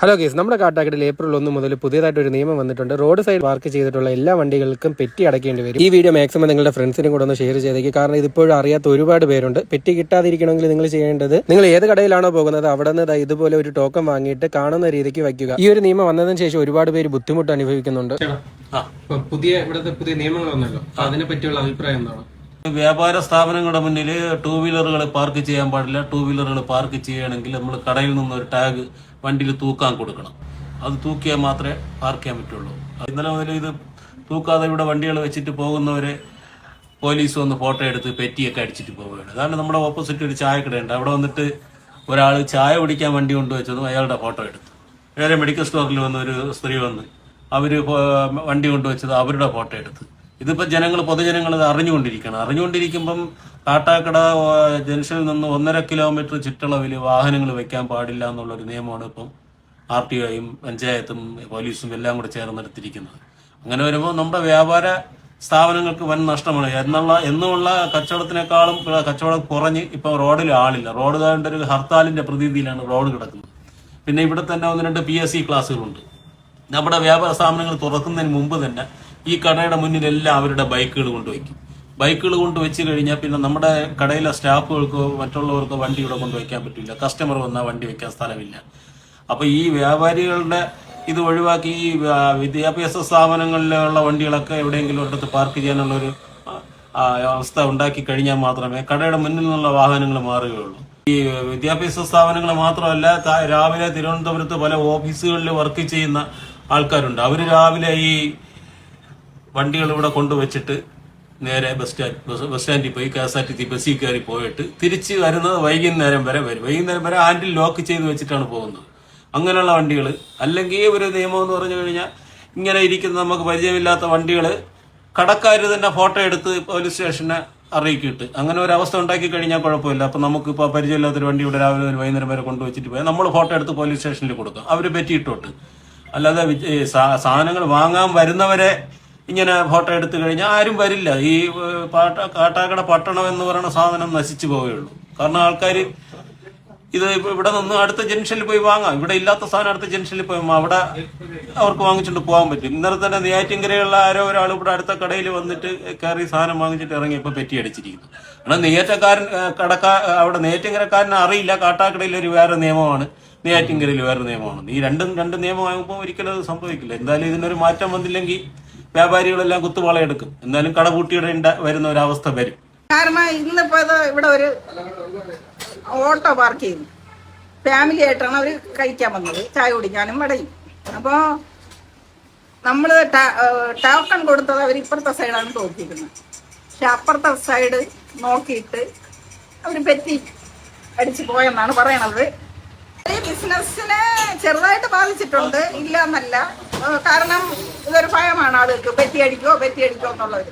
Hello case, നമ്മുടെ കാട്ടാക്കടയിൽ April 1 മുതൽ പുതിയതായിട്ടൊരു നിയമം വന്നിട്ടുണ്ട്. റോഡ് സൈഡ് പാർക്ക് ചെയ്തിട്ടുള്ള എല്ലാ വണ്ടികൾക്കും പെറ്റി അടയ്ക്കേണ്ടി വരും. ഈ വീഡിയോ മാക്സിമം നിങ്ങളുടെ ഫ്രണ്ട്സിനും കൂടെ ഒന്ന് ഷെയർ ചെയ്തേക്ക്. കാരണം ഇതിപ്പോഴും അറിയാത്ത ഒരുപാട് പേരുണ്ട്. പെറ്റി കിട്ടാതിരിക്കണമെങ്കിൽ നിങ്ങൾ ചെയ്യേണ്ടത്, നിങ്ങൾ ഏത് കടയിലാണോ പോകുന്നത് അവിടെ നിന്ന് ഇതുപോലെ ഒരു ടോക്കൺ വാങ്ങിയിട്ട് കാണുന്ന രീതിക്ക് വയ്ക്കുക. ഈ ഒരു നിയമം വന്നതിന് ശേഷം ഒരുപാട് പേര് ബുദ്ധിമുട്ട് അനുഭവിക്കുന്നുണ്ട്. പുതിയ നിയമങ്ങൾ വന്നല്ലോ, അതിനെ പറ്റിയുള്ള അഭിപ്രായം എന്താണ്? വ്യാപാര സ്ഥാപനങ്ങളുടെ മുന്നിൽ ടൂ വീലറുകൾ പാർക്ക് ചെയ്യാൻ പാടില്ല. ടൂ വീലറുകൾ പാർക്ക് ചെയ്യണമെങ്കിൽ നമ്മൾ കടയിൽ നിന്ന് ഒരു ടാഗ് വണ്ടിയിൽ തൂക്കാൻ കൊടുക്കണം. അത് തൂക്കിയാൽ മാത്രമേ പാർക്ക് ചെയ്യാൻ പറ്റുള്ളൂ. ഇന്നലെ മുതൽ ഇത് തൂക്കാതെ ഇവിടെ വണ്ടികൾ വെച്ചിട്ട് പോകുന്നവരെ പോലീസ് വന്ന് ഫോട്ടോ എടുത്ത് പെറ്റിയൊക്കെ അടിച്ചിട്ട് പോവുകയാണ്. അതാണ് നമ്മുടെ ഓപ്പോസിറ്റ് ഒരു ചായക്കടയുണ്ട്. അവിടെ വന്നിട്ട് ഒരാൾ ചായ കുടിക്കാൻ വണ്ടി കൊണ്ടുവച്ചതും അയാളുടെ ഫോട്ടോ എടുത്തു. വേറെ മെഡിക്കൽ സ്റ്റോറിൽ വന്ന് ഒരു സ്ത്രീ വന്ന് അവർ വണ്ടി കൊണ്ടുവച്ചത് അവരുടെ ഫോട്ടോ എടുത്ത്. ഇതിപ്പോൾ പൊതുജനങ്ങൾ ഇത് അറിഞ്ഞുകൊണ്ടിരിക്കുമ്പം കാട്ടാക്കട ജംഗ്ഷനിൽ നിന്ന് 1.5 കിലോമീറ്റർ ചുറ്റളവിൽ വാഹനങ്ങൾ വെക്കാൻ പാടില്ല എന്നുള്ളൊരു നിയമമാണ് ഇപ്പം RTOയും പഞ്ചായത്തും പോലീസും എല്ലാം കൂടെ ചേർന്നെടുത്തിരിക്കുന്നത്. അങ്ങനെ വരുമ്പോൾ നമ്മുടെ വ്യാപാര സ്ഥാപനങ്ങൾക്ക് വൻ നഷ്ടമാണ്. എന്നുള്ള കച്ചവടത്തിനേക്കാളും കച്ചവടം കുറഞ്ഞ് ഇപ്പം റോഡിൽ ആളില്ല. റോഡ് താണ്ട് ഒരു ഹർത്താലിന്റെ പ്രതീതിയിലാണ് റോഡ് കിടക്കുന്നത്. പിന്നെ ഇവിടെ തന്നെ 1-2 PSC ക്ലാസ്സുകളുണ്ട്. നമ്മുടെ വ്യാപാര സ്ഥാപനങ്ങൾ തുറക്കുന്നതിന് മുമ്പ് തന്നെ ഈ കടയുടെ മുന്നിലെല്ലാം അവരുടെ ബൈക്കുകൾ കൊണ്ടുവയ്ക്കും. ബൈക്കുകൾ കൊണ്ടുവച്ച് കഴിഞ്ഞാൽ പിന്നെ നമ്മുടെ കടയിലെ സ്റ്റാഫുകൾക്കോ മറ്റുള്ളവർക്കോ വണ്ടി ഇവിടെ കൊണ്ടുവയ്ക്കാൻ പറ്റില്ല. കസ്റ്റമർ വന്നാൽ വണ്ടി വെക്കാൻ സ്ഥലമില്ല. അപ്പൊ ഈ വ്യാപാരികളുടെ ഇത് ഒഴിവാക്കി ഈ വിദ്യാഭ്യാസ സ്ഥാപനങ്ങളിലുള്ള വണ്ടികളൊക്കെ എവിടെയെങ്കിലും ഒരിടത്ത് പാർക്ക് ചെയ്യാനുള്ള ഒരു അവസ്ഥ ഉണ്ടാക്കി കഴിഞ്ഞാൽ മാത്രമേ കടയുടെ മുന്നിൽ നിന്നുള്ള വാഹനങ്ങൾ മാറുകയുള്ളൂ. ഈ വിദ്യാഭ്യാസ സ്ഥാപനങ്ങൾ മാത്രമല്ല, രാവിലെ തിരുവനന്തപുരത്ത് പല ഓഫീസുകളിൽ വർക്ക് ചെയ്യുന്ന ആൾക്കാരുണ്ട്. അവർ രാവിലെ ഈ വണ്ടികൾ ഇവിടെ കൊണ്ടുവച്ചിട്ട് നേരെ ബസ് സ്റ്റാൻഡിൽ പോയി KSRTC ബസ്സിൽ കയറി പോയിട്ട് തിരിച്ച് വരുന്നത് വൈകുന്നേരം വരെ വരും. വൈകുന്നേരം വരെ ഹാൻഡിൽ ലോക്ക് ചെയ്ത് വെച്ചിട്ടാണ് പോകുന്നത്. അങ്ങനെയുള്ള വണ്ടികൾ, അല്ലെങ്കിൽ ഒരു നിയമം എന്ന് പറഞ്ഞു കഴിഞ്ഞാൽ ഇങ്ങനെ ഇരിക്കുന്ന നമുക്ക് പരിചയമില്ലാത്ത വണ്ടികൾ കടക്കാർ തന്നെ ഫോട്ടോ എടുത്ത് പോലീസ് സ്റ്റേഷനെ അറിയിക്കിട്ട് അങ്ങനെ ഒരു അവസ്ഥ ഉണ്ടാക്കി കഴിഞ്ഞാൽ കുഴപ്പമില്ല. അപ്പൊ നമുക്കിപ്പോൾ പരിചയമില്ലാത്തൊരു വണ്ടി ഇവിടെ രാവിലെ മുതൽ വൈകുന്നേരം വരെ കൊണ്ടുവച്ചിട്ട് പോയാൽ നമ്മൾ ഫോട്ടോ എടുത്ത് പോലീസ് സ്റ്റേഷനിൽ കൊടുക്കാം. അവർ പറ്റിയിട്ടോട്ട്. അല്ലാതെ സാധനങ്ങൾ വാങ്ങാൻ വരുന്നവരെ ഇങ്ങനെ ഫോട്ടോ എടുത്തു കഴിഞ്ഞാൽ ആരും വരില്ല. ഈ കാട്ടാക്കട പട്ടണം എന്ന് പറയുന്ന സാധനം നശിച്ചു പോവുകയുള്ളൂ. കാരണം ആൾക്കാർ ഇത് ഇവിടെ നിന്ന് അടുത്ത ജംഗ്ഷനിൽ പോയി വാങ്ങാം. ഇവിടെ ഇല്ലാത്ത സാധനം അടുത്ത ജംഗ്ഷനിൽ പോയി അവിടെ അവർക്ക് വാങ്ങിച്ചുകൊണ്ട് പോകാൻ പറ്റും. ഇന്നലെ തന്നെ നെയ്യാറ്റിൻകരയുള്ള ആരോ ഒരാൾ ഇവിടെ അടുത്ത കടയിൽ വന്നിട്ട് കയറി സാധനം വാങ്ങിച്ചിട്ട് ഇറങ്ങിയപ്പോൾ പെറ്റി അടിച്ചിരിക്കുന്നു. കാരണം അവിടെ നെയ്യാറ്റിൻകരക്കാരനെ അറിയില്ല കാട്ടാക്കടയിൽ ഒരു വേറെ നിയമമാണ്, നെയ്യാറ്റിൻകരയിൽ വേറെ നിയമമാണ്. ഈ രണ്ട് നിയമമാകുമ്പോൾ ഒരിക്കലും അത് സംഭവിക്കില്ല. എന്തായാലും ഇതിനൊരു മാറ്റം വന്നില്ലെങ്കിൽ വ്യാപാരികളെല്ലാം കുത്തുപാളയെടുക്കും. എന്നാലും കട പൂട്ടിയിടേണ്ട വരുന്ന ഒരവസ്ഥ വരും. കാരണം ഇന്നിപ്പോ ഇവിടെ ഒരു ഓട്ടോ പാർക്ക് ചെയ്യുന്നു. ഫാമിലി ആയിട്ടാണ് അവർ കഴിക്കാൻ വന്നത്, ചായ കുടിക്കാനും മടയും. അപ്പോൾ നമ്മൾ ടോക്കൺ കൊടുത്തത് അവർ ഇപ്പുറത്തെ സൈഡാണ് തോന്നിയിരിക്കുന്നത്. പക്ഷെ അപ്പുറത്തെ സൈഡ് നോക്കിയിട്ട് അവർ പെറ്റി അടിച്ചു പോയെന്നാണ് പറയണത്. ഈ ബിസിനസ്സിനെ ചെറുതായിട്ട് ബാധിച്ചിട്ടുണ്ട്, ഇല്ല എന്നല്ല. കാരണം ഇതൊരു ഭയമാണ് ആളുകൾക്ക്, പെറ്റി അടിക്കോ എന്നുള്ളത്.